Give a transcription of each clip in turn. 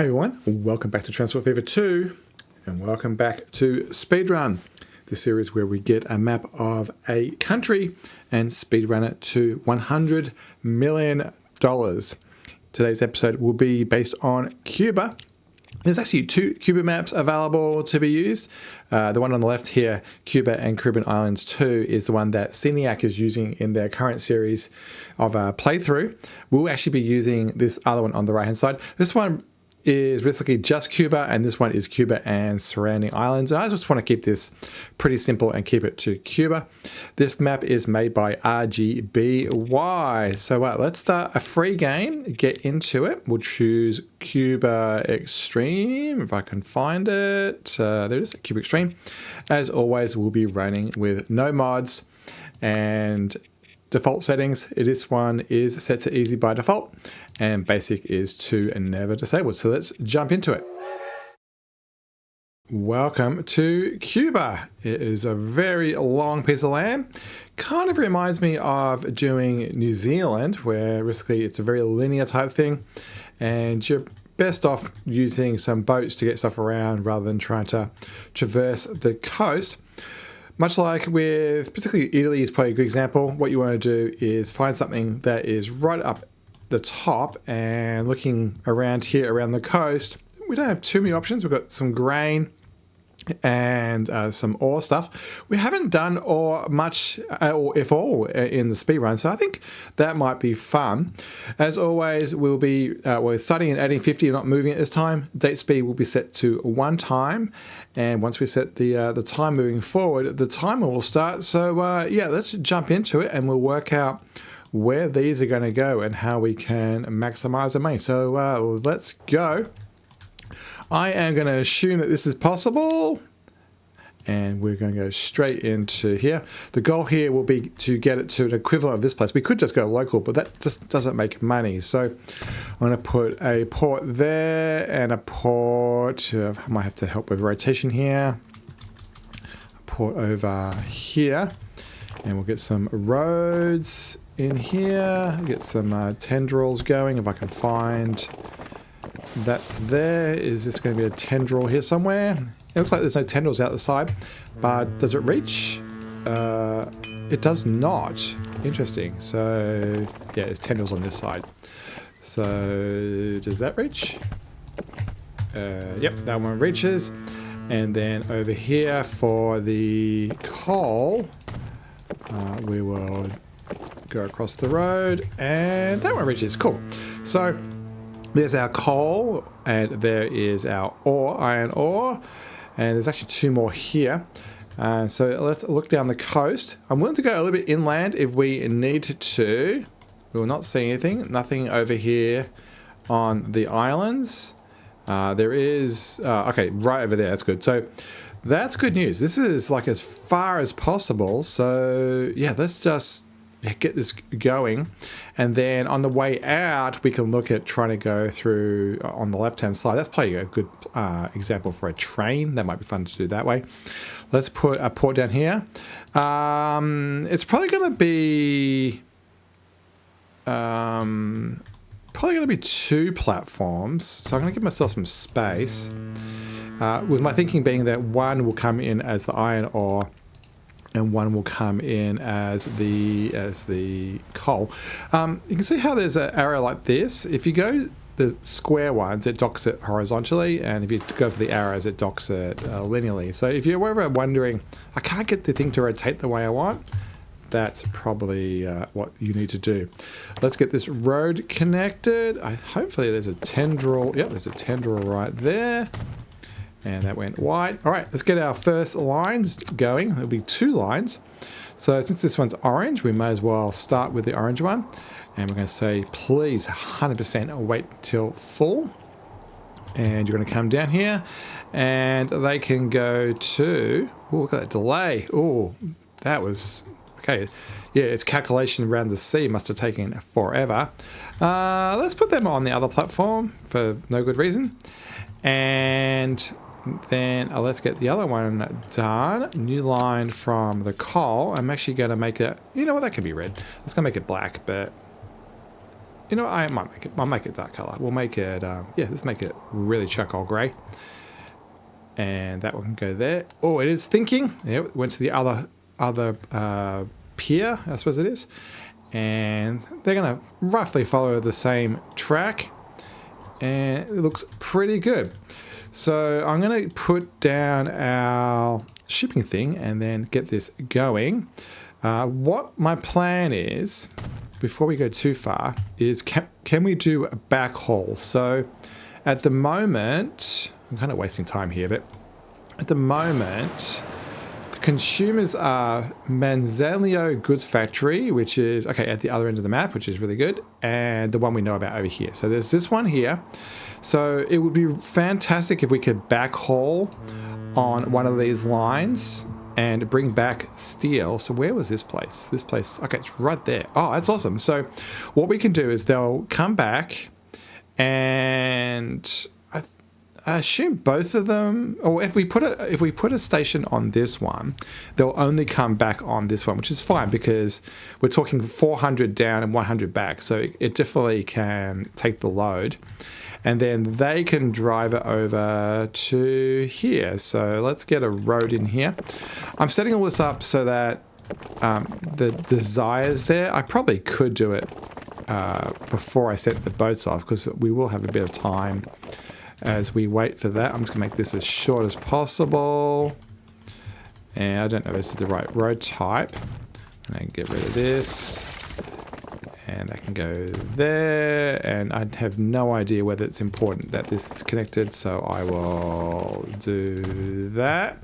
Hey everyone, welcome back to Transport Fever 2 and welcome back to Speedrun, the series where we get a map of a country and speedrun it to $100 million. Today's episode will be based on Cuba. There's actually two Cuba maps available to be used. The one on the left here, Cuba and Caribbean Islands 2, is the one that Sceniac is using in their current series of playthrough. We'll actually be using this other one on the right hand side. This one is basically just Cuba, and this one is Cuba and surrounding islands. And I just want to keep this pretty simple and keep it to Cuba. This map is made by RGBY. So let's start a free game, get into it. We'll choose Cuba Extreme, if I can find it. There it is, Cuba Extreme. As always, we'll be running with no mods and default settings. This one is set to easy by default and basic is to never disabled. So let's jump into it. Welcome to Cuba. It is a very long piece of land. Kind of reminds me of doing New Zealand, where basically it's a very linear type thing and you're best off using some boats to get stuff around rather than trying to traverse the coast. Much like with, particularly Italy is probably a good example, what you want to do is find something that is right up the top, and looking around here around the coast, we don't have too many options. We've got some grain and some ore stuff. We haven't done ore much, or if all, in the speed run, so I think that might be fun. As always, we'll be we're starting and adding 50 and not moving it this time. Date speed will be set to 1 time, and once we set the time moving forward, the timer will start. So yeah, let's jump into it and we'll work out where these are going to go and how we can maximize the money. So let's go. I am going to assume that this is possible, and we're going to go straight into here. The goal here will be to get it to an equivalent of this place. We could just go local, but that just doesn't make money. So I'm going to put a port there and a port. I might have to help with rotation here. A port over here, and we'll get some roads in here. Get some tendrils going if I can find. That's there. Is this going to be a tendril here somewhere? It looks like there's no tendrils out the side, but does it reach? It does not. Interesting. So yeah, there's tendrils on this side. So does that reach? Yep, that one reaches. And then over here for the coal, we will go across the road, and that one reaches. Cool. So there's our coal, and there is our ore, iron ore, and there's actually 2 more here. So let's look down the coast. I'm willing to go a little bit inland if we need to. We will not see anything. Nothing over here on the islands. There is, okay, right over there. That's good. So that's good news. This is like as far as possible. So yeah, let's just get this going, and then on the way out we can look at trying to go through on the left hand side. That's probably a good example for a train. That might be fun to do that way. Let's put a port down here. It's probably going to be 2 platforms, so I'm going to give myself some space, with my thinking being that one will come in as the iron ore and one will come in as the coal. You can see how there's an arrow like this. If you go the square ones, it docks it horizontally, and if you go for the arrows, it docks it linearly. So if you're ever wondering, I can't get the thing to rotate the way I want, that's probably what you need to do. Let's get this road connected. Hopefully there's a tendril. Yep, there's a tendril right there. And that went white. All right, let's get our first lines going. There'll be 2 lines. So since this one's orange, we may as well start with the orange one. And we're going to say, please, 100% wait till full. And you're going to come down here. And they can go to... Oh, look at that delay. Oh, that was... Okay, yeah, its calculation around the sea must have taken forever. Let's put them on the other platform for no good reason. And then let's get the other one done. New line from the coal. I'm actually going to make it... You know what? That could be red. Let's go make it black, but... You know, I might make it. I'll make it dark color. We'll make it. Yeah, let's make it really charcoal grey. And that one can go there. Oh, it is thinking. Yeah, it went to the other pier, I suppose it is. And they're going to roughly follow the same track. And it looks pretty good. So I'm going to put down our shipping thing and then get this going. What my plan is, before we go too far, is can we do a backhaul? So at the moment, I'm kind of wasting time here, but at the moment, the consumers are Manzanillo Goods Factory, which is, okay, at the other end of the map, which is really good, and the one we know about over here. So there's this one here. So it would be fantastic if we could backhaul on one of these lines and bring back steel. So where was this place? This place, okay, it's right there. Oh, that's awesome. So what we can do is they'll come back, and I assume both of them, or if we put a station on this one, they'll only come back on this one, which is fine because we're talking 400 down and 100 back. So it definitely can take the load. And then they can drive it over to here. So let's get a road in here. I'm setting all this up so that the desires there, I probably could do it before I set the boats off, because we will have a bit of time as we wait for that. I'm just going to make this as short as possible. And I don't know if this is the right road type. And I can get rid of this. And that can go there. And I have no idea whether it's important that this is connected, so I will do that.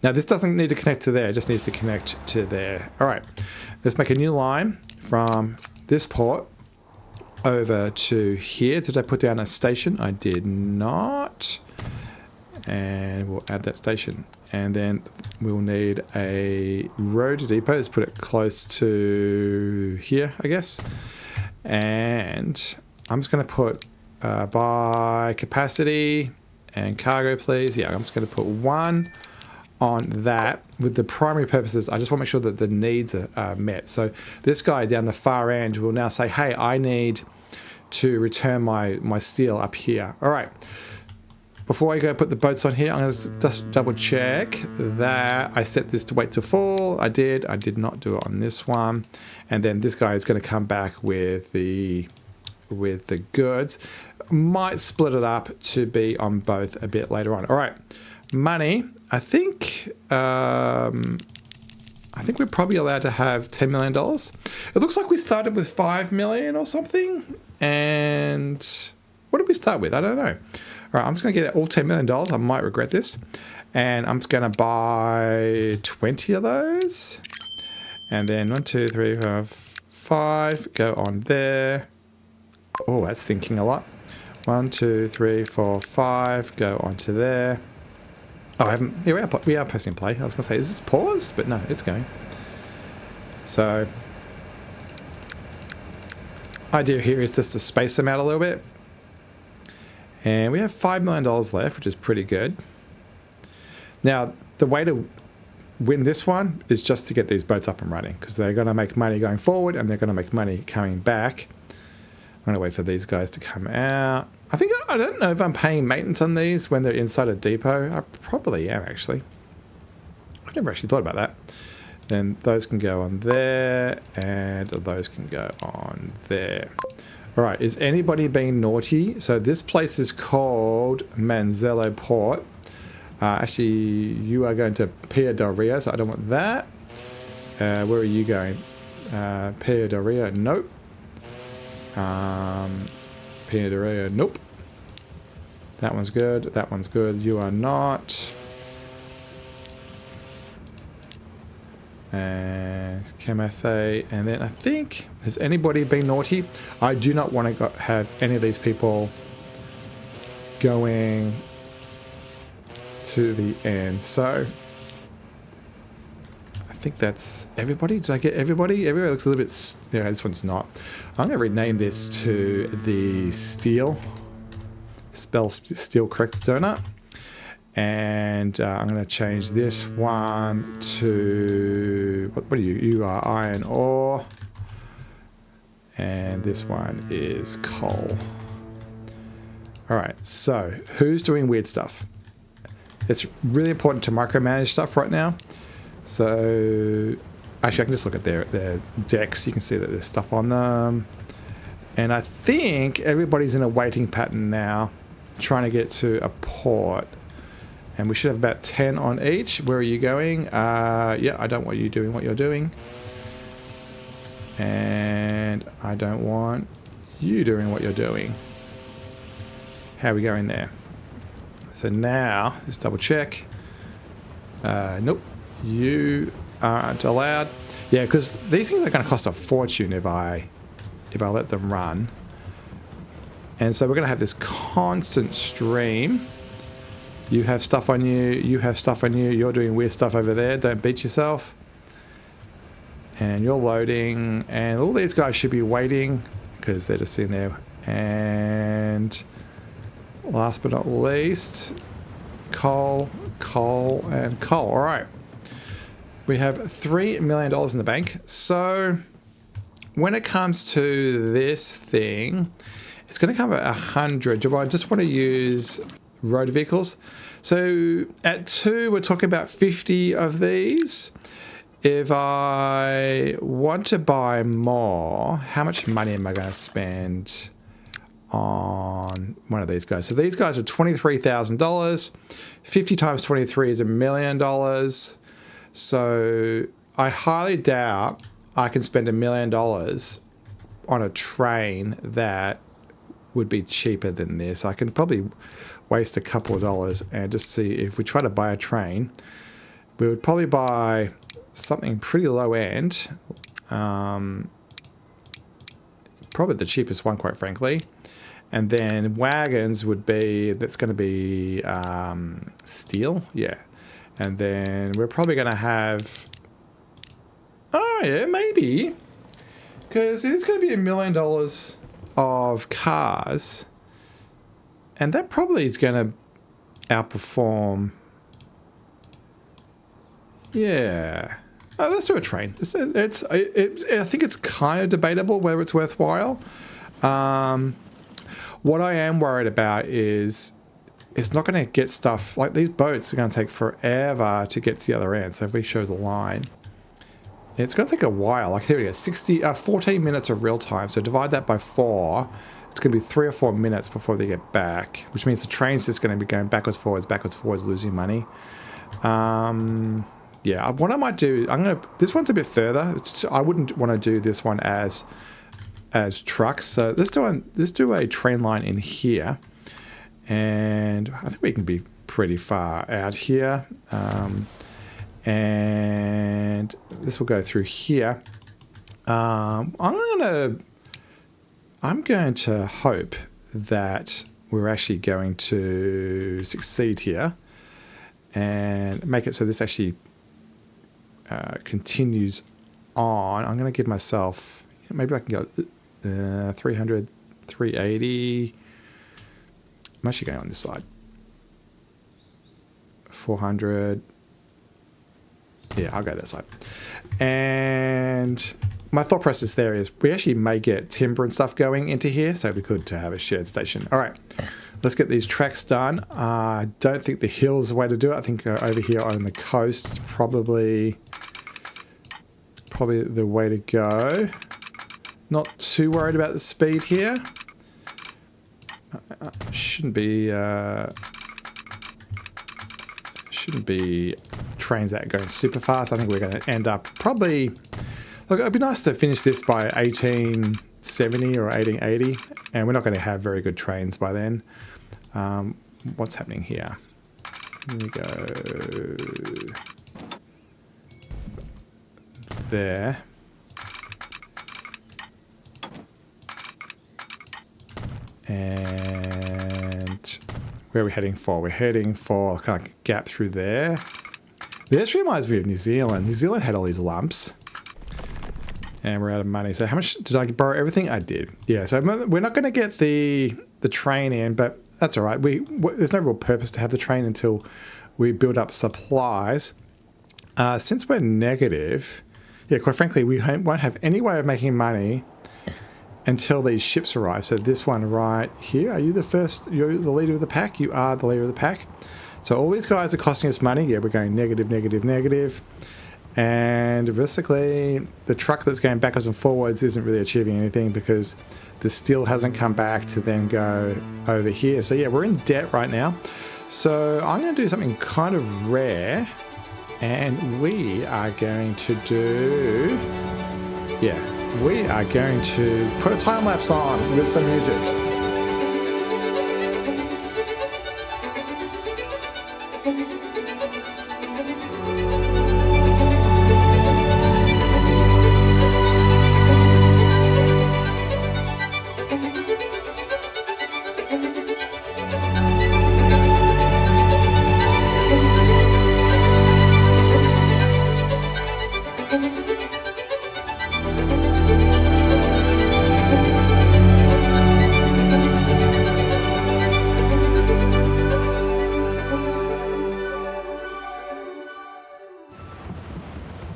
Now this doesn't need to connect to there, it just needs to connect to there. All right, let's make a new line from this port over to here. Did I put down a station? I did not. And we'll add that station. And then we'll need a road depot. Let's put it close to here, I guess. And I'm just going to put by capacity and cargo, please. Yeah, I'm just going to put one on that with the primary purposes. I just want to make sure that the needs are met. So this guy down the far end will now say, hey, I need to return my steel up here. All right. Before I go put the boats on here, I'm going to just double check that I set this to wait to full. I did not do it on this one. And then this guy is going to come back with the goods. Might split it up to be on both a bit later on. All right, money. I think we're probably allowed to have $10 million. It looks like we started with 5 million or something. And what did we start with? I don't know. All right, I'm just going to get all $10 million. I might regret this. And I'm just going to buy 20 of those. And then 1, 2, 3, 4, 5 go on there. Oh, that's thinking a lot. 1, 2, 3, 4, 5 go onto there. Oh, I haven't. Yeah, we are pressing play. I was going to say, is this paused? But no, it's going. So, idea here is just to space them out a little bit. And we have $5 million left, which is pretty good. Now, the way to win this one is just to get these boats up and running, because they're going to make money going forward and they're going to make money coming back. I'm going to wait for these guys to come out. I don't know if I'm paying maintenance on these when they're inside a depot. I probably am, actually. I've never actually thought about that. Then those can go on there, and those can go on there. All right, is anybody being naughty? So this place is called Manzello Port. Actually, you are going to Pia del Rio, so I don't want that. Where are you going? Pia del Rio, nope. Pia del Rio, nope. That one's good, that one's good. You are not. And Camathe, and then I think, has anybody been naughty? I do not want to have any of these people going to the end. So I think that's everybody. Did I get everybody? Everybody looks a little bit, yeah, this one's not. I'm going to rename this to the Steel. Spell Steel correct, donut. And I'm going to change this one to, what are you? You are iron ore. And this one is coal. All right, so who's doing weird stuff? It's really important to micromanage stuff right now. So actually, I can just look at their decks. You can see that there's stuff on them. And I think everybody's in a waiting pattern now, trying to get to a port. And we should have about 10 on each. Where are you going? Yeah, I don't want you doing what you're doing. And I don't want you doing what you're doing. How are we going there? So now, let's double check. Nope, you aren't allowed. Yeah, because these things are going to cost a fortune if I let them run. And so we're going to have this constant stream. You have stuff on you, you have stuff on you, you're doing weird stuff over there, don't beat yourself. And you're loading, and all these guys should be waiting because they're just sitting there. And last but not least, coal, coal, and coal. All right. We have $3 million in the bank. So when it comes to this thing, it's going to come at 100. Do I just want to use road vehicles? So at 2, we're talking about 50 of these. If I want to buy more, how much money am I going to spend on one of these guys? So these guys are $23,000. 50 times 23 is $1 million. So I highly doubt I can spend $1 million on a train that would be cheaper than this. I can probably waste a couple of dollars and just see if we try to buy a train. We would probably buy something pretty low end. Probably the cheapest one, quite frankly. And then wagons would be, that's going to be steel. Yeah. And then we're probably going to have, oh yeah, maybe. Because it's going to be $1 million of cars. And that probably is going to outperform. Yeah. Oh, let's do a train. I think it's kind of debatable whether it's worthwhile. What I am worried about is it's not going to get stuff, like these boats are going to take forever to get to the other end. So if we show the line, it's going to take a while. Like here we go, 14 minutes of real time. So divide that by 4. It's going to be 3 or 4 minutes before they get back, which means the train's just going to be going backwards, forwards, losing money. Yeah, what I might do, this one's a bit further. I wouldn't want to do this one as trucks. So let's do a train line in here. And I think we can be pretty far out here. And this will go through here. I'm going to hope that we're actually going to succeed here and make it so this actually continues on. I'm going to give myself, maybe I can go 300, 380. I'm actually going on this side. 400. Yeah, I'll go that side. And my thought process there is we actually may get timber and stuff going into here, so it'd be good to have a shared station. All right, let's get these tracks done. I don't think the hill's the way to do it. I think over here on the coast is probably the way to go. Not too worried about the speed here. Shouldn't be trains that are going super fast. I think we're going to end up probably, look, it'd be nice to finish this by 1870 or 1880, and we're not going to have very good trains by then. What's happening here? Here we go. There. And where are we heading for? We're heading for kind of a gap through there. This reminds me of New Zealand. New Zealand had all these lumps. And we're out of money. So how much did I borrow? Everything? I did. Yeah, so we're not going to get the train in, but that's all right. There's no real purpose to have the train until we build up supplies. Since we're negative, yeah, quite frankly, we won't have any way of making money until these ships arrive. So this one right here, are you the first? You're the leader of the pack? You are the leader of the pack. So all these guys are costing us money. Yeah, we're going negative, negative, negative. And basically, the truck that's going backwards and forwards isn't really achieving anything because the steel hasn't come back to then go over here. So yeah, we're in debt right now. So I'm going to do something kind of rare. And we are going to do... Yeah, we are going to put a time lapse on with some music.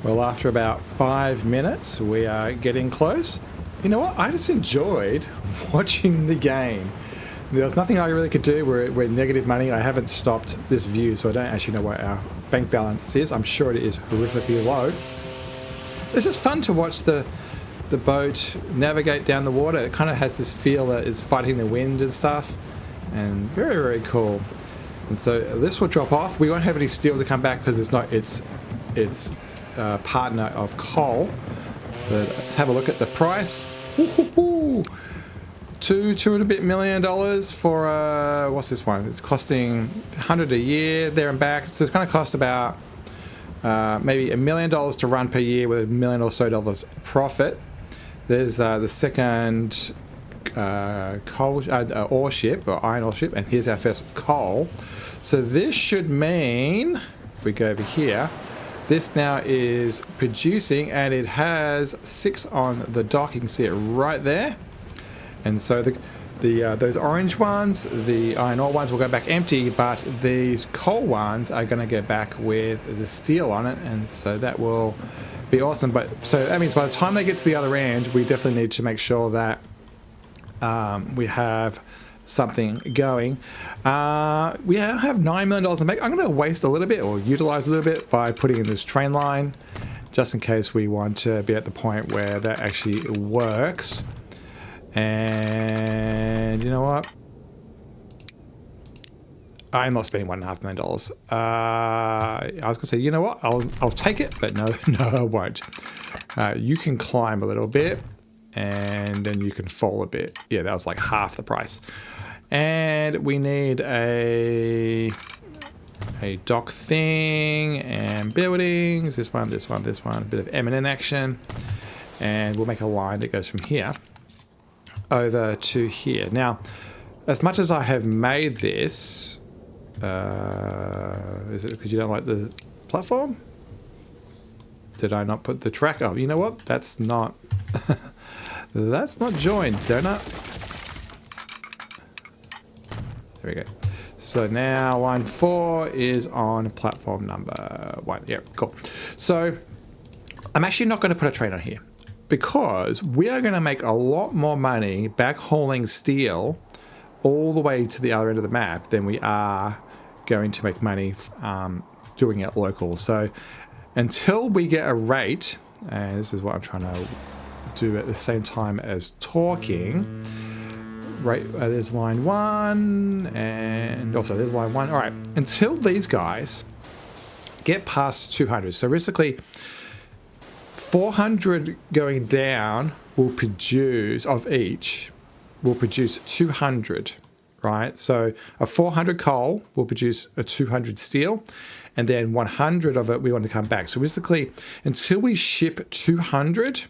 Well, after about 5 minutes, we are getting close. You know what? I just enjoyed watching the game. There was nothing I really could do. We're negative money. I haven't stopped this view, so I don't actually know what our bank balance is. I'm sure it is horrifically low. It's just fun to watch the boat navigate down the water. It kind of has this feel that it's fighting the wind and stuff, and very, very cool. And so this will drop off. We won't have any steel to come back because it's not its partner of coal. But let's have a look at the price. $2 and a bit million for what's this one? It's costing $100 a year there and back. So it's going to cost about maybe $1 million to run per year with $1 million or so profit. There's the second coal ore ship or iron ore ship, and here's our first coal. So this should mean, if we go over here, this now is producing, and it has 6 on the dock. You can see it right there. And so those orange ones, the iron ore ones, will go back empty, but these coal ones are going to go back with the steel on it, and so that will be awesome. But so that means by the time they get to the other end, we definitely need to make sure that we have something going. We have $9 million in the bank. I'm going to waste a little bit or utilize a little bit by putting in this train line, just in case we want to be at the point where that actually works. And you know what? I'm not spending $1.5 million. I was gonna say, you know what? I'll take it, but no, I won't. You can climb a little bit, and then you can fall a bit. Yeah, that was like half the price. And we need a dock thing and buildings. This one. A bit of M&N action, and we'll make a line that goes from here over to here. Now, as much as I have made this, is it because you don't like the platform? Did I not put the track? Oh, you know what? That's not that's not joined, donut. There we go. So now line 4 is on platform number 1. Yep, cool. So I'm actually not going to put a train on here, because we are going to make a lot more money backhauling steel all the way to the other end of the map than we are going to make money doing it local. So until we get a rate, and this is what I'm trying to do at the same time as talking, right, there's line 1, and also there's line 1. All right, until these guys get past 200, so basically 400 going down will produce, of each, will produce 200, right? So a 400 coal will produce a 200 steel, and then 100 of it we want to come back. So basically, until we ship 200,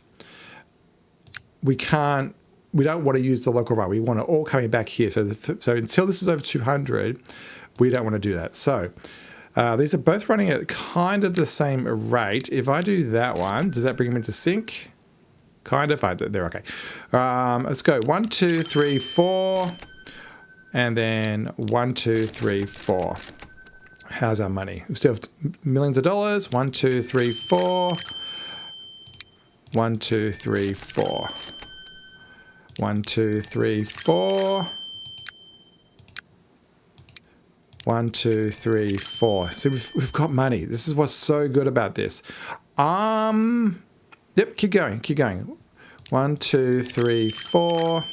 we don't want to use the local run. We want it all coming back here. So until this is over 200, we don't want to do that. So these are both running at kind of the same rate. If I do that one, does that bring them into sync? Kind of. They're okay. Let's go 1, 2, 3, 4, and then 1, 2, 3, 4. How's our money? We still have millions of dollars. 1, 2, 3, 4. 1, 2, 3, 4. 1, 2, 3, 4. 1, 2, 3, 4. So we've got money. This is what's so good about this. Yep, keep going, keep going. 1, 2, 3, 4.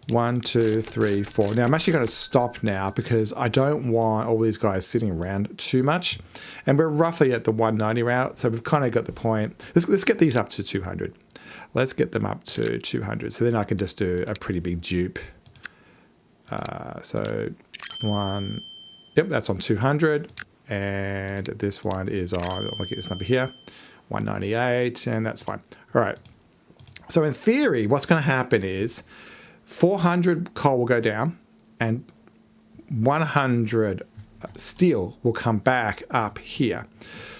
1, 2, 3, 4. Now I'm actually going to stop now because I don't want all these guys sitting around too much. And we're roughly at the 190 route, so we've kind of got the point. Let's get these up to 200. Let's get them up to 200. So then I can just do a pretty big dupe. So 1, yep, that's on 200. And this one is on, I'll look at this number here, 198, and that's fine. All right. So in theory, what's going to happen is 400 coal will go down and 100 steel will come back up here.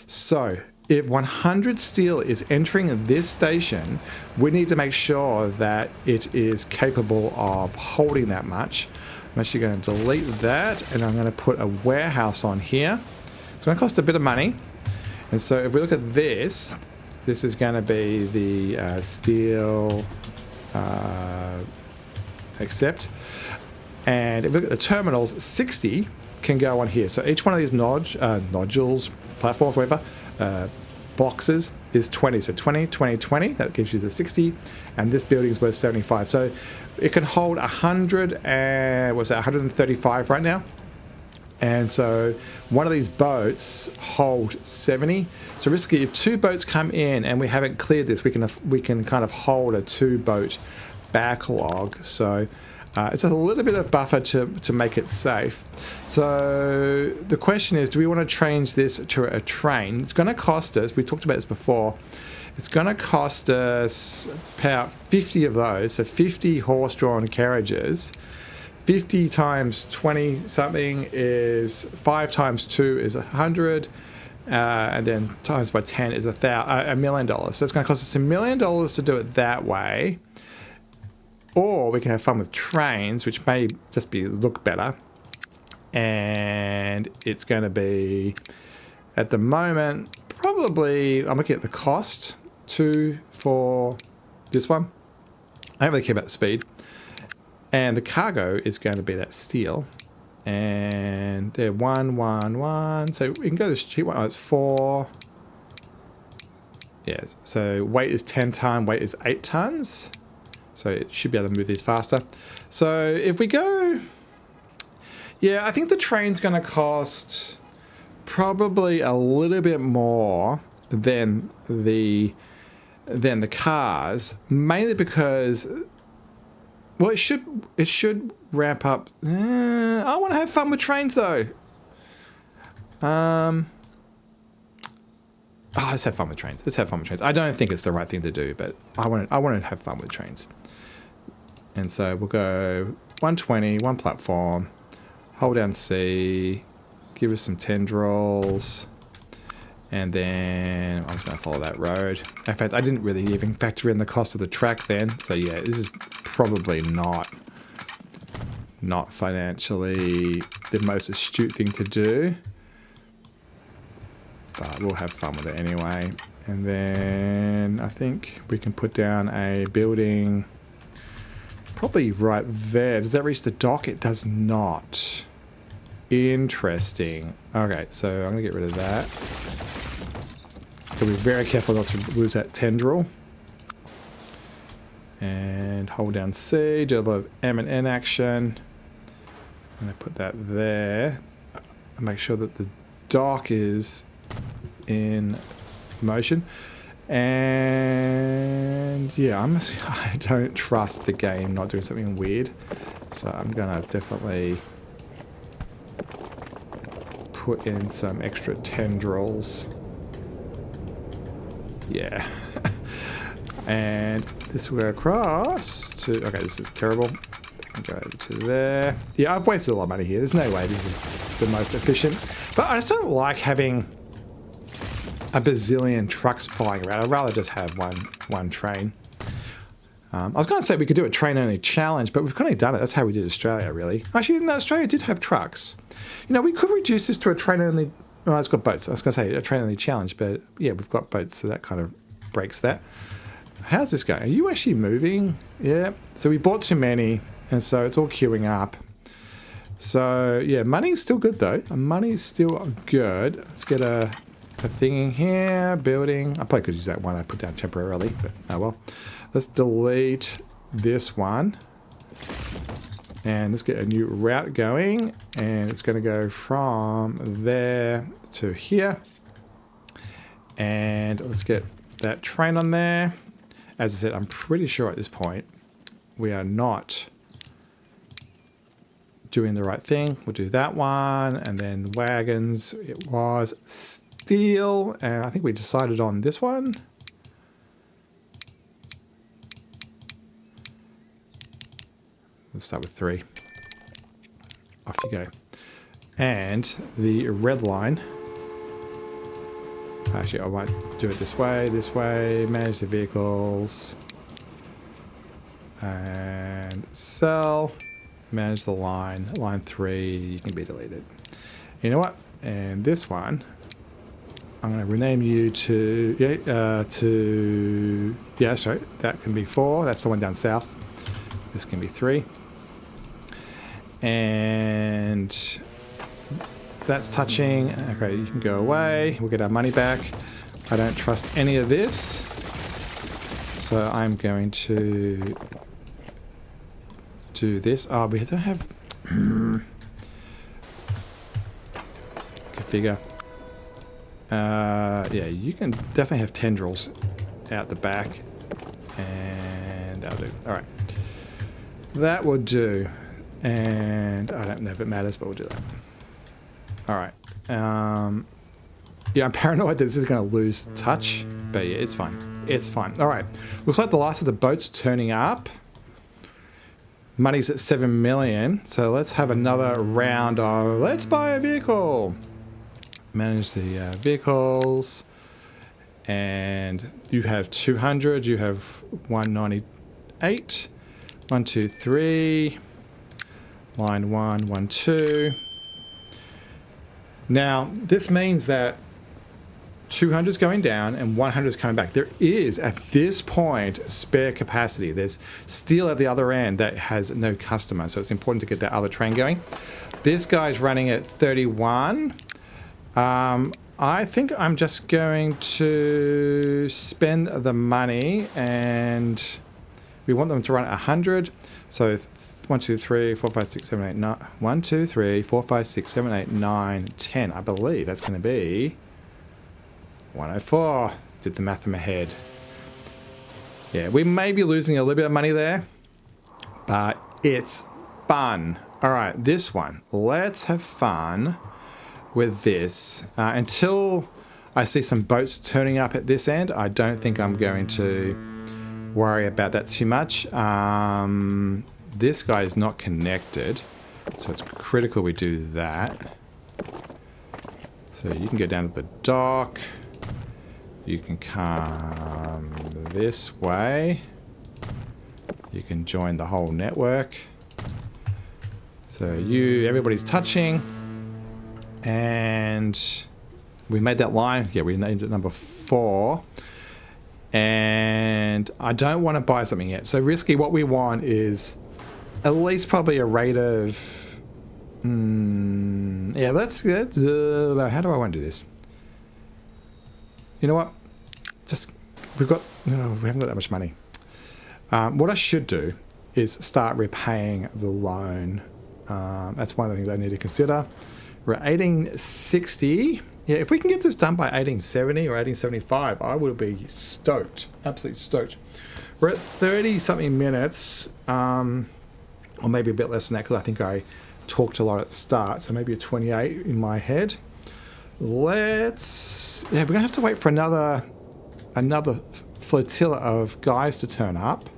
So if 100 steel is entering this station, we need to make sure that it is capable of holding that much. I'm actually going to delete that and I'm going to put a warehouse on here. It's going to cost a bit of money. And so if we look at this, this is going to be the steel accept. And if we look at the terminals, 60 can go on here. So each one of these nodules, platforms, whatever, boxes is 20. So 20, 20, 20, that gives you the 60. And this building is worth 75. So it can hold 100 and, what's that, 135 right now. And so one of these boats hold 70. So basically, if 2 boats come in and we haven't cleared this, we can kind of hold a 2-boat backlog. So it's a little bit of buffer to make it safe. So the question is, do we want to change this to a train? It's going to cost us, we talked about this before, it's going to cost us about 50 of those, so 50 horse-drawn carriages. 50 times 20 something is 5 times 2 is 100, and then times by 10 is $1 million. So it's going to cost us $1 million to do it that way. Or we can have fun with trains, which may just look better. And it's going to be, at the moment, probably, I'm looking at the cost, 2 for this one. I don't really care about the speed. And the cargo is going to be that steel. And they're 1, 1, 1. So we can go this cheap one. Oh, it's 4. Yeah, so weight is 10 tons, weight is 8 tons. So it should be able to move these faster. So if we go, yeah, I think the train's going to cost probably a little bit more than the cars, mainly because, well, it should ramp up. I want to have fun with trains though. Let's have fun with trains. Let's have fun with trains. I don't think it's the right thing to do, but I want to have fun with trains. And so we'll go 120, one platform, hold down C, give us some tendrils, and then I'm just going to follow that road. In fact, I didn't really even factor in the cost of the track then. So yeah, this is probably not financially the most astute thing to do. But we'll have fun with it anyway. And then I think we can put down a building probably right there. Does that reach the dock? It does not. Interesting. Okay, so I'm going to get rid of that. Got to be very careful not to lose that tendril. And hold down C, do a lot of M and N action. I'm going to put that there. Make sure that the dock is in motion. And yeah, I don't trust the game not doing something weird, so I'm gonna definitely put in some extra tendrils. Yeah. And this will go across to, okay, this is terrible. I can go over to there. Yeah, I've wasted a lot of money here. There's no way this is the most efficient, but I just don't like having a bazillion trucks flying around. I'd rather just have one train. I was going to say we could do a train-only challenge, but we've kind of done it. That's how we did Australia, really. Actually, no, Australia did have trucks. You know, we could reduce this to a train-only... Well, it's got boats. I was going to say a train-only challenge, but yeah, we've got boats, so that kind of breaks that. how's this going? Are you actually moving? Yeah. So we bought too many, and so it's all queuing up. So yeah, money's still good though. Money's still good. Let's get a thing in here. Building. I probably could use that one I put down temporarily, but oh well. Let's delete this one. And let's get a new route going. And it's going to go from there to here. And let's get that train on there. As I said, I'm pretty sure at this point we are not doing the right thing. We'll do that one, and then wagons. It was steel, and I think we decided on this one. Let's start with 3. Off you go. And the red line. Actually, I won't do it this way. This way, manage the vehicles. And sell. Manage the line. Line 3, you can be deleted. You know what? And this one, I'm going to rename you sorry, that can be 4. That's the one down south. This can be 3. And that's touching. Okay, you can go away. We'll get our money back. I don't trust any of this. So I'm going to do this. Oh, we don't have configure. Yeah, you can definitely have tendrils out the back, and that'll do. All right, that will do. And I don't know if it matters, but we'll do that. All right. Yeah, I'm paranoid that this is going to lose touch, but yeah, it's fine. It's fine. All right. Looks like the last of the boats are turning up. Money's at 7 million, so let's have another round of let's buy a vehicle. Manage the vehicles, and you have 200. You have 198. 1, 2, 3. Line 1, 1, 2. Now this means that 200 is going down and 100 is coming back. There is, at this point, spare capacity. There's steel at the other end that has no customer, so it's important to get that other train going. This guy's running at 31. I think I'm just going to spend the money, and we want them to run at 100. So 1, 2, 3, 4, 5, 6, 7, 8, 9. 1, 2, 3, 4, 5, 6, 7, 8, 9, 10. I believe that's going to be 104. Did the math in my head. Yeah, we may be losing a little bit of money there, but it's fun. All right, this one. Let's have fun with this. Until I see some boats turning up at this end, I don't think I'm going to worry about that too much. This guy is not connected, so it's critical we do that. So you can go down to the dock. You can come this way. You can join the whole network. So everybody's touching. And we made that line. Yeah, we named it number 4. And I don't want to buy something yet. So risky, what we want is at least probably a rate of... yeah, let's get... how do I want to do this? You know what? We haven't got that much money. What I should do is start repaying the loan. That's one of the things I need to consider. We're at 1860. Yeah, if we can get this done by 1870 or 1875, I would be stoked. Absolutely stoked. We're at 30-something minutes, or maybe a bit less than that, because I think I talked a lot at the start, so maybe a 28 in my head. We're going to have to wait for another flotilla of guys to turn up.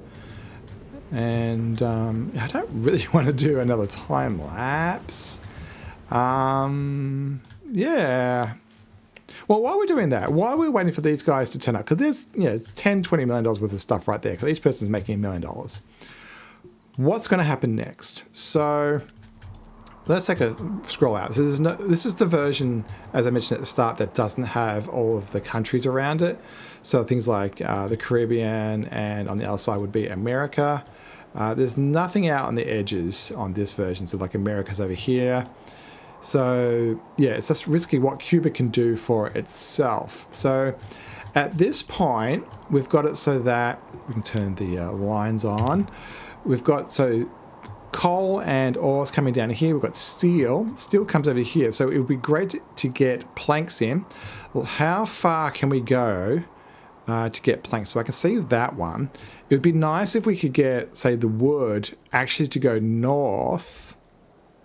And I don't really want to do another time lapse. Yeah. Well, while we're doing that, while we're waiting for these guys to turn up, because there's $10-20 million worth of stuff right there, because each person's making $1 million. What's going to happen next? So let's take a scroll out. So there's no, this is the version, as I mentioned at the start, that doesn't have all of the countries around it. So things like the Caribbean, and on the other side would be America. There's nothing out on the edges on this version. So like America's over here. So yeah, it's just risky what Cuba can do for itself. So at this point, we've got it so that we can turn the lines on. We've got, so coal and ores coming down here. We've got steel. Steel comes over here. So it would be great to get planks in. Well, how far can we go to get planks? So I can see that one. It would be nice if we could get, say, the wood actually to go north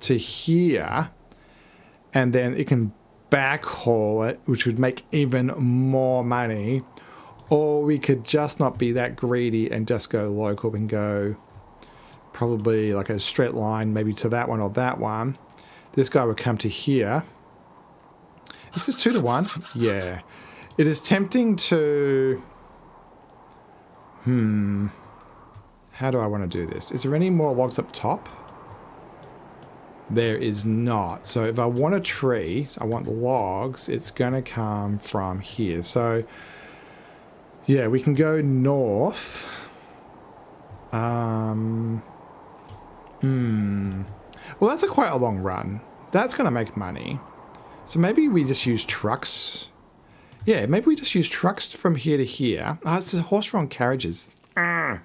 to here, and then it can backhaul it, which would make even more money. Or we could just not be that greedy and just go local. We can go probably like a straight line, maybe to that one or that one. This guy would come to here. This is 2 to 1. Yeah. It is tempting to... How do I want to do this? Is there any more logs up top? There is not. So if I want a tree, I want the logs, it's going to come from here. So, yeah, we can go north. Well, that's quite a long run. That's going to make money. So maybe we just use trucks. Yeah, maybe we just use trucks from here to here. Oh, it's the horse-drawn carriages. I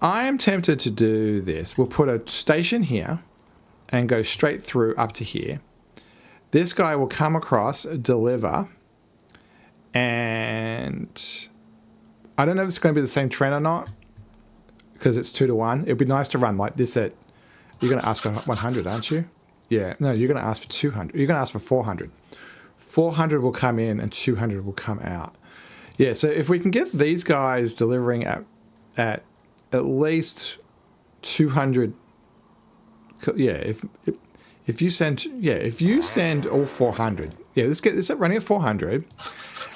am tempted to do this. We'll put a station here and go straight through up to here. This guy will come across, deliver, and I don't know if it's going to be the same train or not, because it's 2 to 1. It'd be nice to run like this at... You're going to ask for 100, aren't you? Yeah. No, you're going to ask for 200. You're going to ask for 400. 400 will come in and 200 will come out. Yeah, so if we can get these guys delivering at least 200... Yeah, if you send all 400... Yeah, let's get this up running at 400.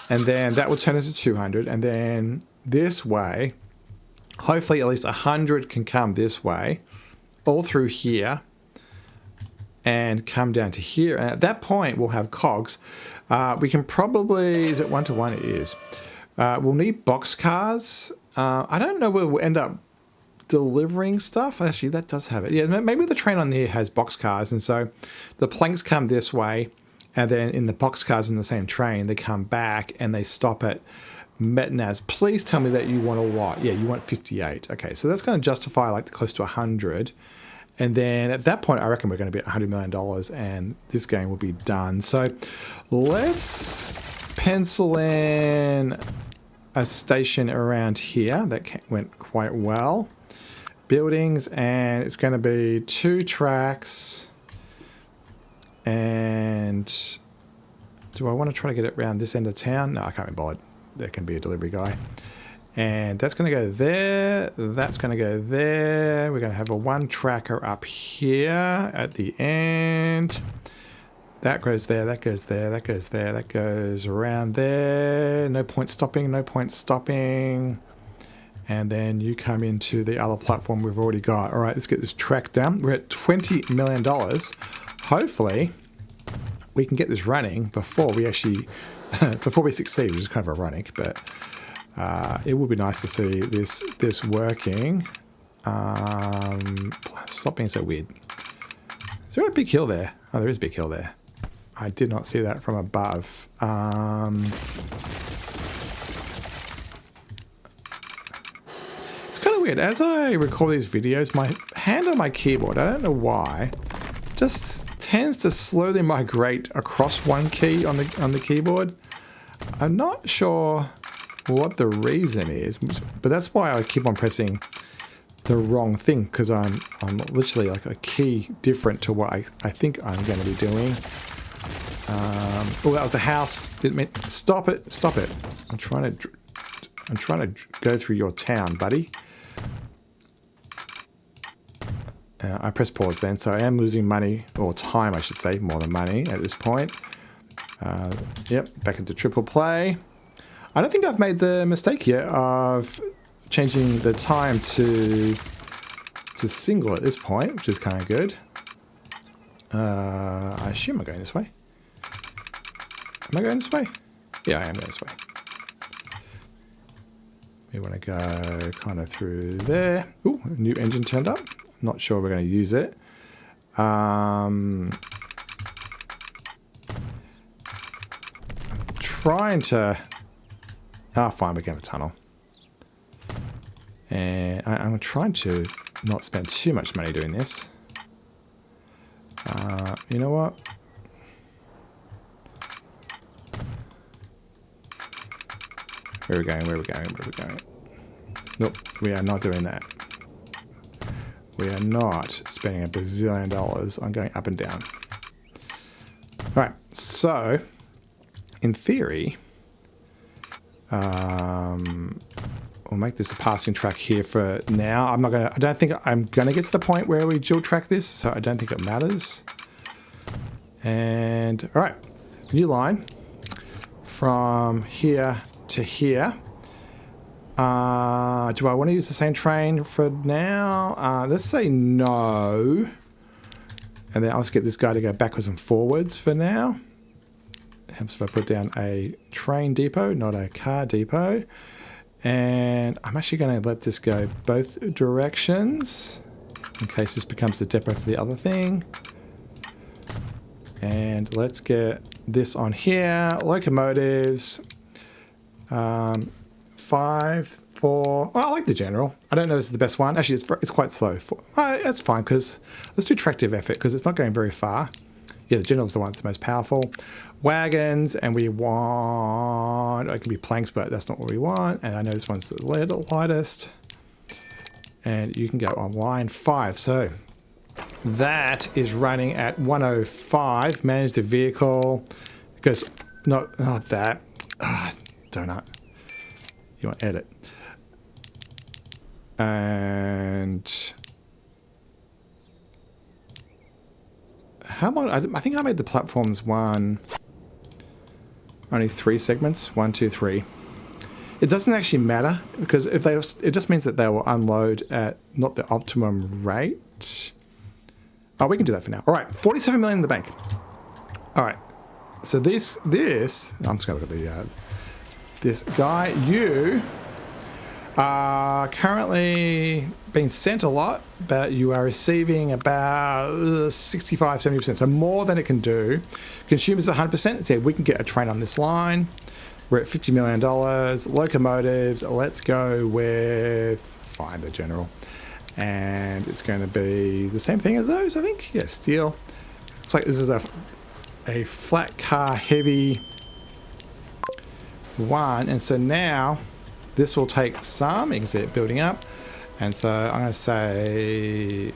And then that will turn into 200. And then this way... Hopefully at least 100 can come this way, all through here, and come down to here. And at that point, we'll have cogs. We can probably... Is it 1 to 1? It is. We'll need box cars. I don't know where we'll end up delivering stuff. Actually, that does have it. Yeah, maybe the train on here has box cars. And so the planks come this way, and then in the box cars in the same train, they come back and they stop at Metnaz. Please tell me that you want a lot. Yeah, you want 58. Okay, so that's going to justify like close to 100. And then at that point, I reckon we're going to be at $100 million and this game will be done. So let's pencil in a station around here. That went quite well. Buildings, and it's going to be 2 tracks. And do I want to try to get it around this end of town? No, I can't be bothered. There can be a delivery guy. And that's going to go there. That's going to go there. We're going to have a 1 tracker up here at the end. That goes there. That goes there. That goes there. That goes around there. No point stopping. No point stopping. And then you come into the other platform we've already got. All right, let's get this track down. We're at $20 million. Hopefully, we can get this running before we actually... before we succeed, which is kind of ironic, but it would be nice to see this working. Stop being so weird. Is there a big hill there? Oh, there is a big hill there. I did not see that from above. It's kind of weird. As I record these videos, my hand on my keyboard, I don't know why, just tends to slowly migrate across one key on the keyboard. I'm not sure what the reason is, but that's why I keep on pressing the wrong thing, because I'm literally like a key different to what I think I'm going to be doing. Oh, that was a house. Didn't mean... Stop it! Stop it! I'm trying to go through your town, buddy. I press pause then, so I am losing money, or time I should say, more than money at this point. Yep, back into triple play. I don't think I've made the mistake yet of changing the time to It's a single at this point, which is kind of good. I assume I'm going this way. Am I going this way? Yeah, I am going this way. We want to go kind of through there. Ooh, a new engine turned up. Not sure we're going to use it. I'm trying to... Ah, fine, we're going to have a tunnel. And I'm trying to not spend too much money doing this. You know what? Where are we going? Where are we going? Where are we going? Nope, we are not doing that. We are not spending $1 bazillion on going up and down. All right, so in theory, we'll make this a passing track here for now. I don't think I'm gonna get to the point where we dual track this, so I don't think it matters. And all right, new line from here to here. Do I want to use the same train for now? Let's say no. And then I'll just get this guy to go backwards and forwards for now. It helps if I put down a train depot, not a car depot. And I'm actually going to let this go both directions in case this becomes the depot for the other thing. And let's get this on here. Locomotives. 5, 4. Oh, I like the general. I don't know if this is the best one. Actually, it's quite slow. That's fine because let's do tractive effort because it's not going very far. Yeah, the general is the one that's the most powerful. Wagons, and we want... It can be planks, but that's not what we want. And I know this one's the lightest. And you can go on line 5. So that is running at 105. Manage the vehicle. It goes... Not that. Donut. You want to edit. And... How long? I think I made the platforms only 3 segments. 1, 2, 3. It doesn't actually matter because if it just means that they will unload at not the optimum rate. Oh, we can do that for now. All right, 47 million in the bank. All right. So this. I'm just gonna look at the this guy. You are currently being sent a lot, but you are receiving about 65-70%, so more than it can do. Consumers 100%. So we can get a train on this line. We're at $50 million. Locomotives, let's go with fine, the general. And it's going to be the same thing as those, I think. Yeah, steel. Looks like this is a flat car heavy one. And so now this will take some. You can see it building up. And so I'm going to say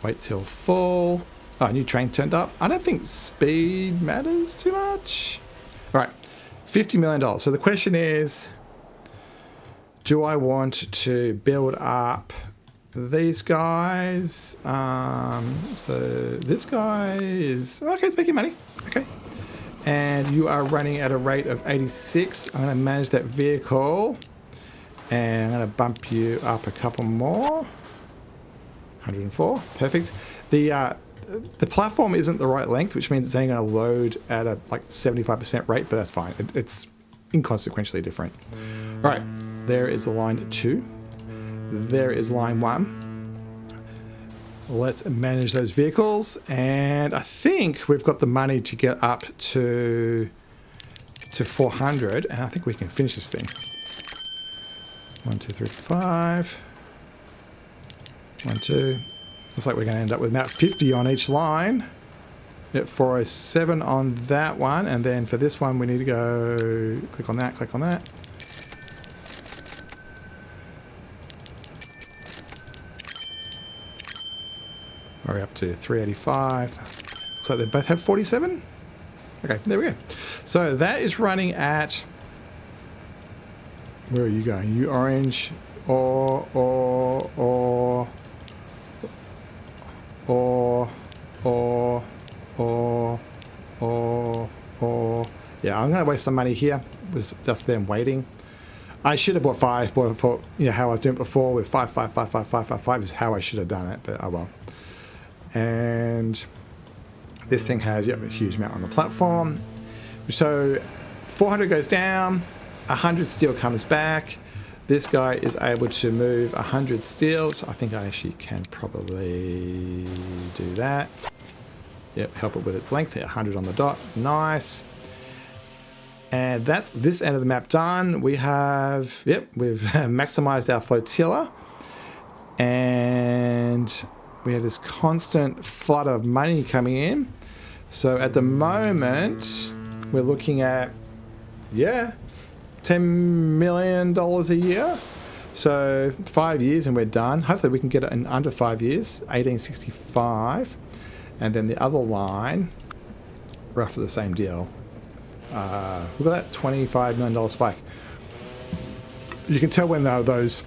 wait till full. Oh, new train turned up. I don't think speed matters too much. All right, $50 million. So the question is, do I want to build up these guys? So this guy is, okay, it's making money. Okay. And you are running at a rate of 86. I'm going to manage that vehicle. And I'm going to bump you up a couple more. 104. Perfect. The platform isn't the right length, which means it's only going to load at a like 75% rate, but that's fine. It's inconsequentially different. All right. There is line 2. There is line 1. Let's manage those vehicles. And I think we've got the money to get up to 400. And I think we can finish this thing. 1, 2, 3, 5. 1, 2. Looks like we're going to end up with about 50 on each line. Yep, 407 on that one. And then for this one, we need to go click on that, click on that. We're up to 385. Looks like they both have 47. Okay, there we go. So that is running at... Where are you going? You orange or yeah, I'm gonna waste some money here. It was just them waiting. I should have bought 5, but for you know how I was doing it before with 5, 5, 5, 5, 5, 5, 5 is how I should have done it, but oh well. And this thing has a huge amount on the platform. So 400 goes down, 100 steel comes back. This guy is able to move 100 steel, so I think I actually can probably do that. Yep, help it with its length, 100 on the dot, nice. And that's this end of the map done. We have, yep, we've maximized our flotilla. And we have this constant flood of money coming in. So at the moment, we're looking at, yeah, $10 million a year. So 5 years and we're done. Hopefully we can get it in under 5 years, 1865. And then the other line, roughly the same deal. Look at that $25 million spike. You can tell when those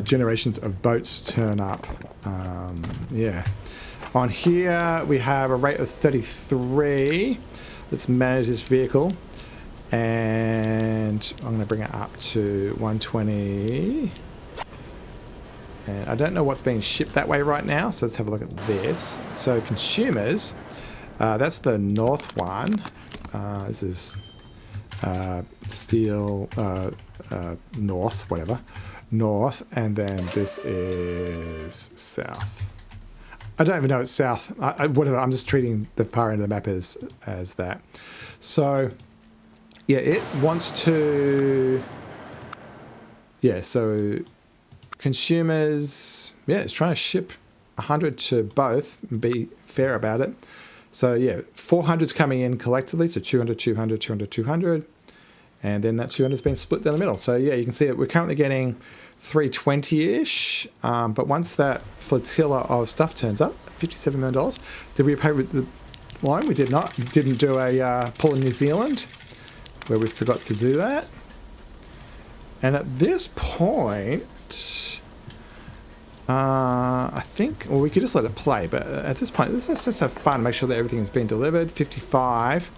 generations of boats turn up. Yeah. On here we have a rate of 33. Let's manage this vehicle. And I'm going to bring it up to 120. And I don't know what's being shipped that way right now, so let's have a look at this. So consumers, that's the north one. This is steel north, whatever. North, and then this is south. I don't even know it's south. Whatever, I'm just treating the far end of the map as that. So, yeah, it wants to... Yeah, so consumers... Yeah, it's trying to ship 100 to both and be fair about it. So, yeah, 400's coming in collectively, so 200, 200, 200, 200. And then that 200's been split down the middle. So, yeah, you can see it. We're currently getting 320-ish. But once that flotilla of stuff turns up, $57 million. Did we pay with the loan? We did not. Didn't do a pull in New Zealand, where we forgot to do that. And at this point... I think, well, we could just let it play, but at this point, let's just have fun, make sure that everything has been delivered. 55.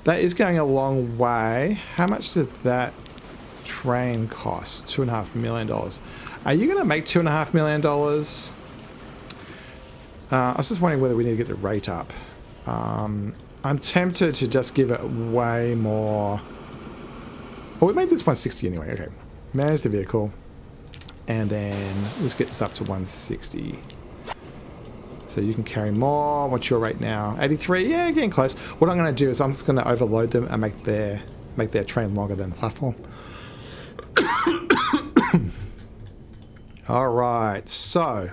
That is going a long way. How much did that train cost? $2.5 million. Are you going to make $2.5 million? I was just wondering whether we need to get the rate up. I'm tempted to just give it way more. Well, we made this 160 anyway. Okay. Manage the vehicle. And then let's get this up to 160. So you can carry more. What's your rate now? 83. Yeah, getting close. What I'm going to do is I'm just going to overload them and make their train longer than the platform. All right. So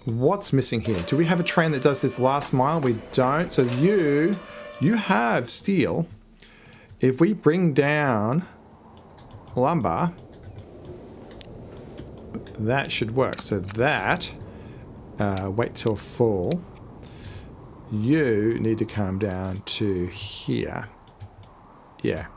what's missing here? Do we have a train that does this last mile? We don't. So you have steel. If we bring down lumber, that should work. So that, wait till full, you need to come down to here. Yeah.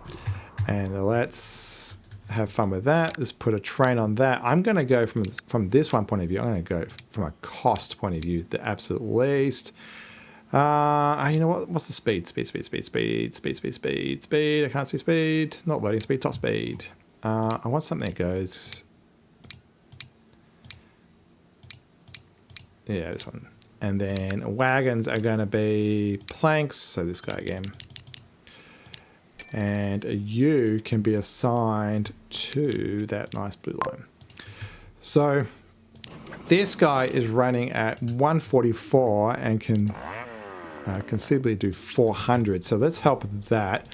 And let's have fun with that. Let's put a train on that. I'm going to go from this one point of view. I'm going to go from a cost point of view, the absolute least. You know what? What's the speed? Speed. I can't see speed. Not loading speed, top speed. I want something that goes... Yeah, this one. And then wagons are going to be planks. So this guy again. And a U can be assigned to that nice blue line. So this guy is running at 144 and can conceivably do 400. So let's help with that.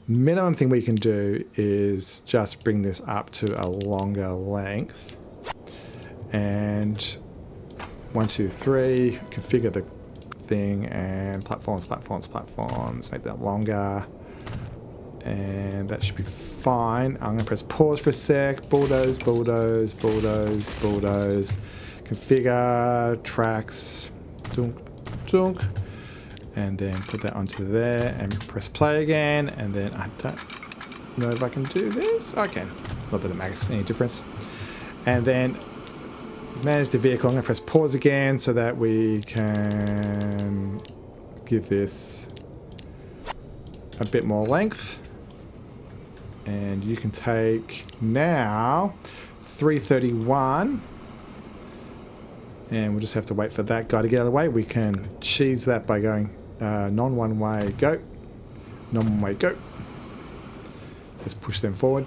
Minimum thing we can do is just bring this up to a longer length. And 1, 2, 3, configure the thing, and platforms, make that longer. And that should be fine. I'm going to press pause for a sec. Bulldoze. Configure, tracks, dunk. And then put that onto there and press play again. And then I don't know if I can do this. I can. Not that it makes any difference. And then manage the vehicle. I'm going to press pause again so that we can give this a bit more length. And you can take now 331. And we'll just have to wait for that guy to get out of the way. We can cheese that by going non-one-way, go. Non-one-way, go. Let's push them forward.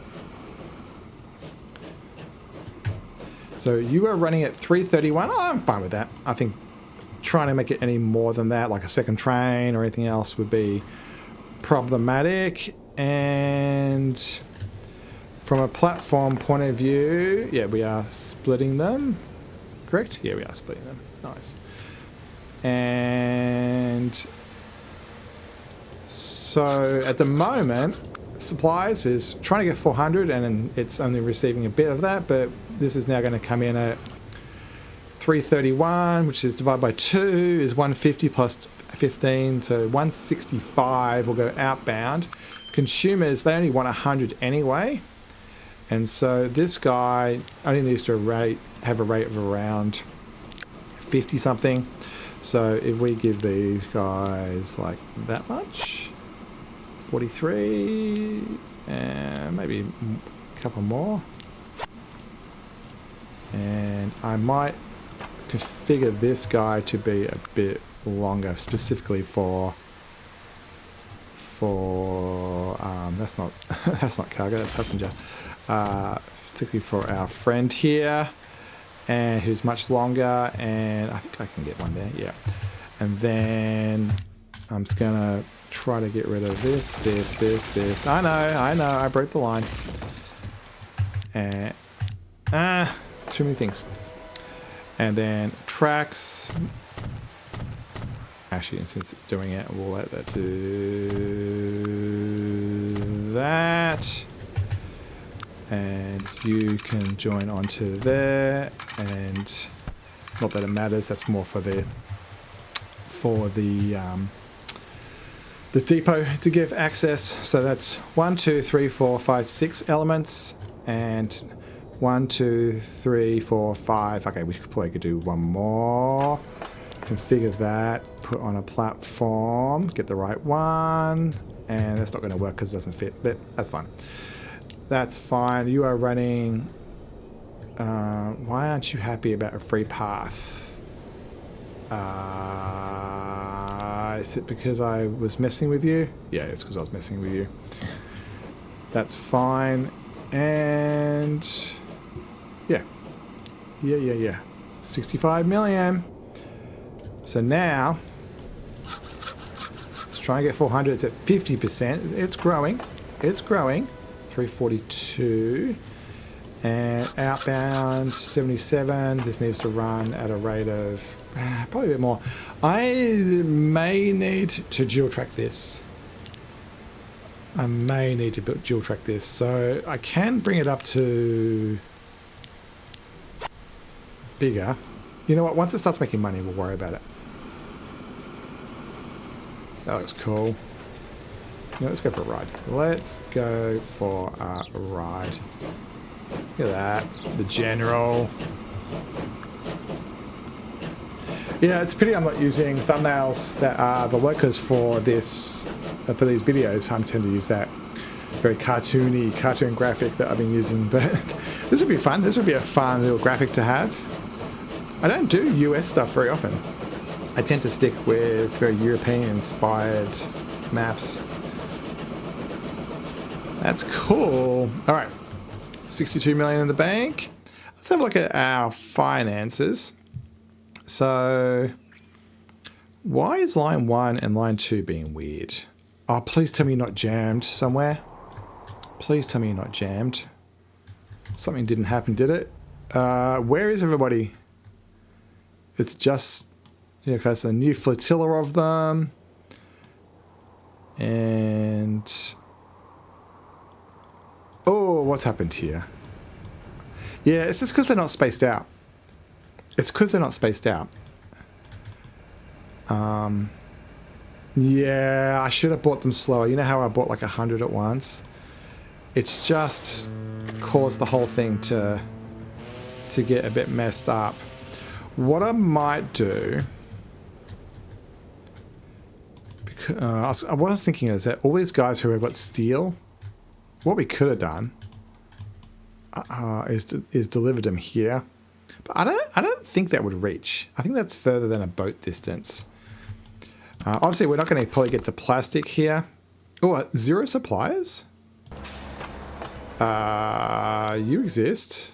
So you are running at 331. Oh, I'm fine with that. I think trying to make it any more than that, like a second train or anything else, would be problematic. And from a platform point of view, yeah, we are splitting them. Correct? Yeah, we are splitting them. Nice. And so at the moment, supplies is trying to get 400, and it's only receiving a bit of that, but this is now going to come in at 331, which is divided by 2 is 150 plus 15, so 165 will go outbound. Consumers, they only want 100 anyway, and so this guy only needs to have a rate of around 50 something. So if we give these guys like that much, 43, and maybe a couple more, and I might configure this guy to be a bit longer, specifically for that's not cargo, that's passenger, particularly for our friend here, and who's much longer, and I think I can get one there, yeah. And then I'm just gonna try to get rid of this. I know, I broke the line. And too many things. And then tracks. Actually, and since it's doing it, we'll let that do that. And you can join onto there, and not that it matters, that's more for the depot to give access. So that's 1, 2, 3, 4, 5, 6 elements, and 1, 2, 3, 4, 5. Okay, we probably could do one more. Configure that, put on a platform, get the right one, and that's not going to work because it doesn't fit, but that's fine. That's fine. You are running. Why aren't you happy about a free path? Is it because I was messing with you? Yeah, it's because I was messing with you. That's fine. And yeah. 65 million. So now let's try and get 400. It's at 50%. It's growing. 342. And outbound 77. This needs to run at a rate of probably a bit more. I may need to dual track this. So I can bring it up to bigger. You know what? Once it starts making money, we'll worry about it. That looks cool. No, let's go for a ride. Look at that. The general. Yeah, it's a pity I'm not using thumbnails that are the locus for this, for these videos. I tend to use that very cartoon graphic that I've been using, but this would be fun. This would be a fun little graphic to have. I don't do US stuff very often. I tend to stick with very European-inspired maps. That's cool. All right, 62 million in the bank. Let's have a look at our finances. So, why is line 1 and line 2 being weird? Oh, please tell me you're not jammed somewhere. Please tell me you're not jammed. Something didn't happen, did it? Where is everybody? It's just, yeah, okay, it's a new flotilla of them. And, oh, what's happened here? Yeah, it's just because they're not spaced out. Yeah, I should have bought them slower. You know how I bought like 100 at once? It's just caused the whole thing to get a bit messed up. What I might do, because what I was thinking is that all these guys who have got steel, what we could have done is delivered them here. But I don't think that would reach. I think that's further than a boat distance. Obviously, we're not going to probably get to plastic here. Oh, 0 suppliers? You exist.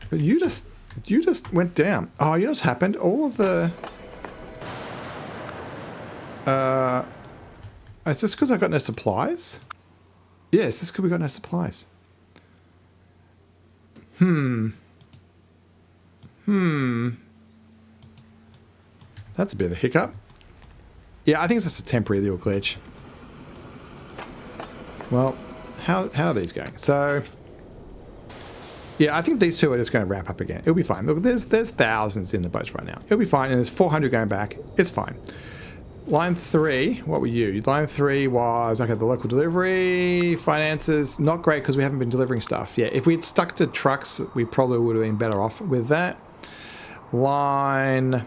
But you just went down. Oh, you know what's happened? All of the... is this because I got no supplies? Yes, this is because we got no supplies. That's a bit of a hiccup. Yeah, I think it's just a temporary little glitch. Well, how are these going? So... yeah, I think these two are just going to wrap up again. It'll be fine. Look, there's thousands in the boats right now. It'll be fine, and there's 400 going back. It's fine. Line 3, what were you? Line 3 was, okay, the local delivery, finances, not great because we haven't been delivering stuff. Yeah, if we'd stuck to trucks, we probably would have been better off with that. Line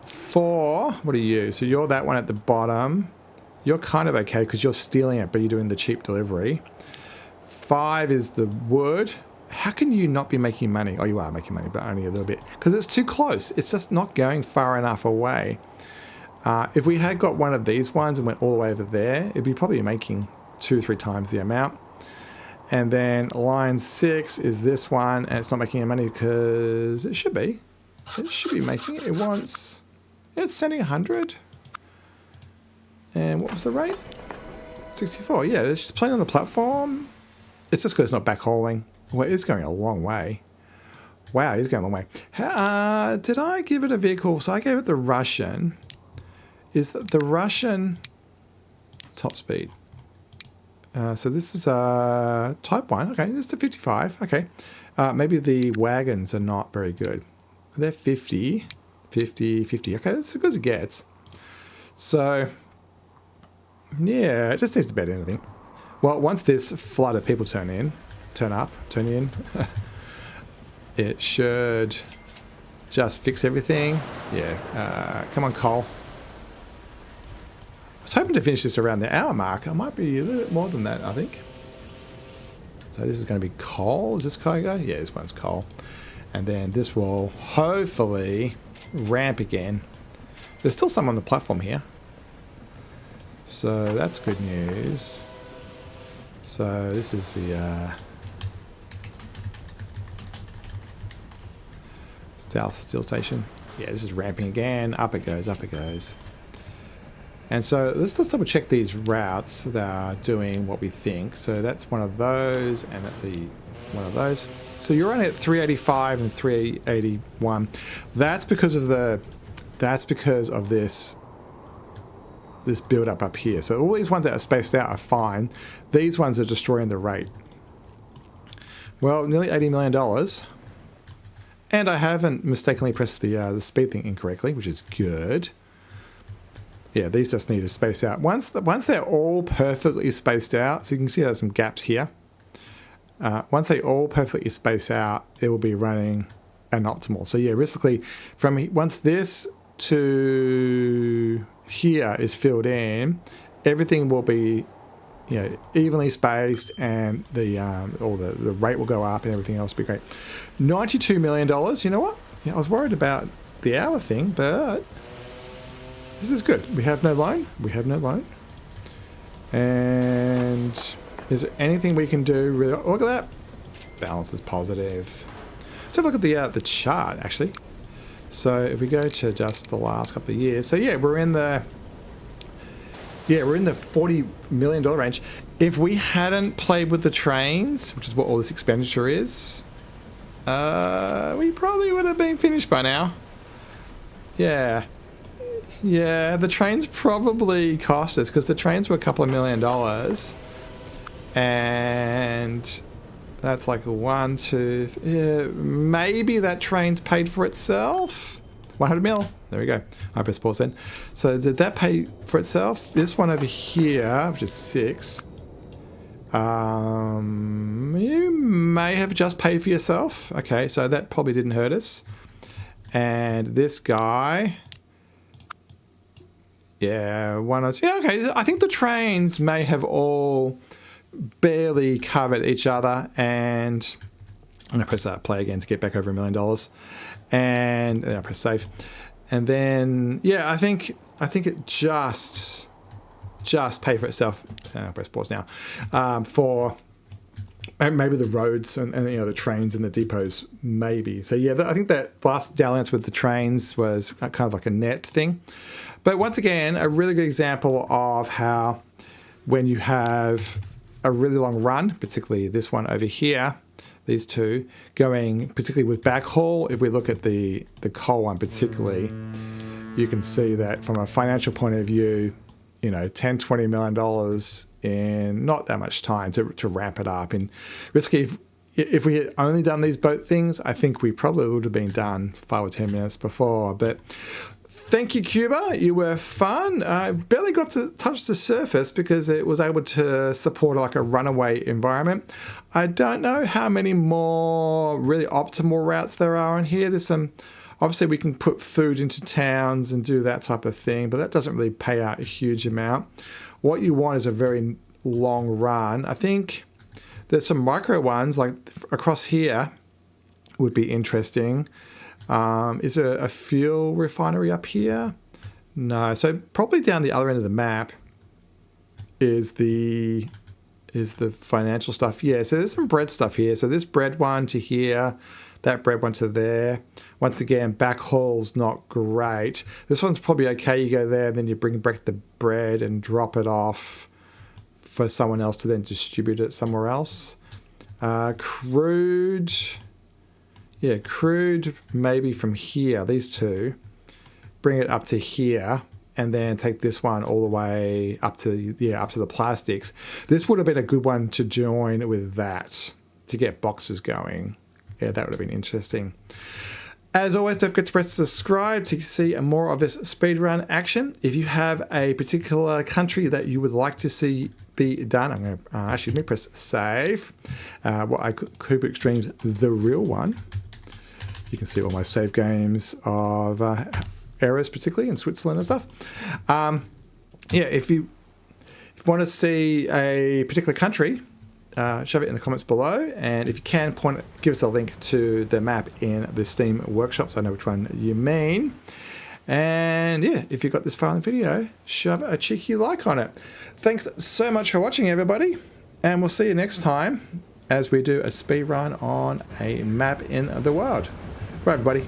4, what are you? So you're that one at the bottom. You're kind of okay because you're stealing it, but you're doing the cheap delivery. 5 is the wood. How can you not be making money? Oh, you are making money, but only a little bit. Because it's too close. It's just not going far enough away. If we had got one of these ones and went all the way over there, it'd be probably making 2 or 3 times the amount. And then line 6 is this one, and it's not making any money because it should be. It should be making it. It wants... it's sending 100. And what was the rate? 64. Yeah, it's just playing on the platform. It's just because it's not backhauling. Well, it's going a long way. Wow, it's going a long way. Did I give it a vehicle? So I gave it the Russian. Is the Russian top speed? So this is type 1. Okay, this is the 55. Okay. Maybe the wagons are not very good. They're 50, 50, 50. Okay, that's as good as it gets. So, yeah, it just needs to bet anything. Well, once this flood of people turn in, it should just fix everything. Yeah, come on, Cole. I was hoping to finish this around the hour mark. I might be a little bit more than that, I think. So this is going to be coal. Is this cargo? Yeah, this one's coal. And then this will hopefully ramp again. There's still some on the platform here. So that's good news. So this is the South Steel Station. Yeah, this is ramping again. Up it goes, up it goes. And so let's double check these routes that are doing what we think. So that's one of those, and that's one of those. So you're only at 385 and 381. That's because of this build up here. So all these ones that are spaced out are fine. These ones are destroying the rate. Well, nearly $80 million. And I haven't mistakenly pressed the speed thing incorrectly, which is good. Yeah, these just need to space out. Once they're all perfectly spaced out, so you can see there's some gaps here. Once they all perfectly space out, it will be running an optimal. So yeah, basically, once this to here is filled in, everything will be, evenly spaced, and the rate will go up, and everything else will be great. $92 million. You know what? I was worried about the hour thing, but this is good. We have no loan. We have no loan. And is there anything we can do? Look at that. Balance is positive. Let's have a look at the chart, actually. So if we go to just the last couple of years, so yeah, we're in the $40 million range. If we hadn't played with the trains, which is what all this expenditure is, we probably would have been finished by now. Yeah. Yeah, the trains probably cost us, because the trains were a couple of $1 million. And that's like 1, 2, 3, maybe that train's paid for itself. 100 mil. There we go. I press pause then. So did that pay for itself? This one over here, which is 6, You may have just paid for yourself. Okay, so that probably didn't hurt us. And this guy, yeah, okay. I think the trains may have all barely covered each other, and I'm gonna press that play again to get back over $1 million, and then I press save, and then yeah, I think it just paid for itself. I'll press pause now, for maybe the roads and you know, the trains and the depots, maybe. So yeah, I think that last dalliance with the trains was kind of like a net thing. But once again, a really good example of how when you have a really long run, particularly this one over here, these two, going particularly with backhaul, if we look at the coal one particularly, you can see that from a financial point of view, you know, $10-20 million in not that much time to ramp it up. And basically, if we had only done these boat things, I think we probably would have been done 5 or 10 minutes before. But thank you, Cuba. You were fun. I barely got to touch the surface because it was able to support like a runaway environment. I don't know how many more really optimal routes there are on here. There's some, obviously we can put food into towns and do that type of thing, but that doesn't really pay out a huge amount. What you want is a very long run. I think there's some micro ones like across here would be interesting. Is there a fuel refinery up here? No. So probably down the other end of the map is the financial stuff. Yeah, so there's some bread stuff here. So this bread one to here, that bread one to there. Once again, backhaul's not great. This one's probably okay. You go there, then you bring back the bread and drop it off for someone else to then distribute it somewhere else. Crude. Yeah, crude maybe from here, these two. Bring it up to here and then take this one all the way up to the plastics. This would have been a good one to join with that to get boxes going. Yeah, that would have been interesting. As always, don't forget to press subscribe to see more of this speedrun action. If you have a particular country that you would like to see be done, I'm going to actually, let me press save. Cuba Extreme's the real one. You can see all my save games of errors, particularly in Switzerland and stuff. Yeah, if you want to see a particular country, shove it in the comments below, and if you can, give us a link to the map in the Steam workshop so I know which one you mean. And yeah, if you got this far in the video, shove a cheeky like on it. Thanks so much for watching, everybody, and we'll see you next time as we do a speed run on a map in the world. Bye, everybody.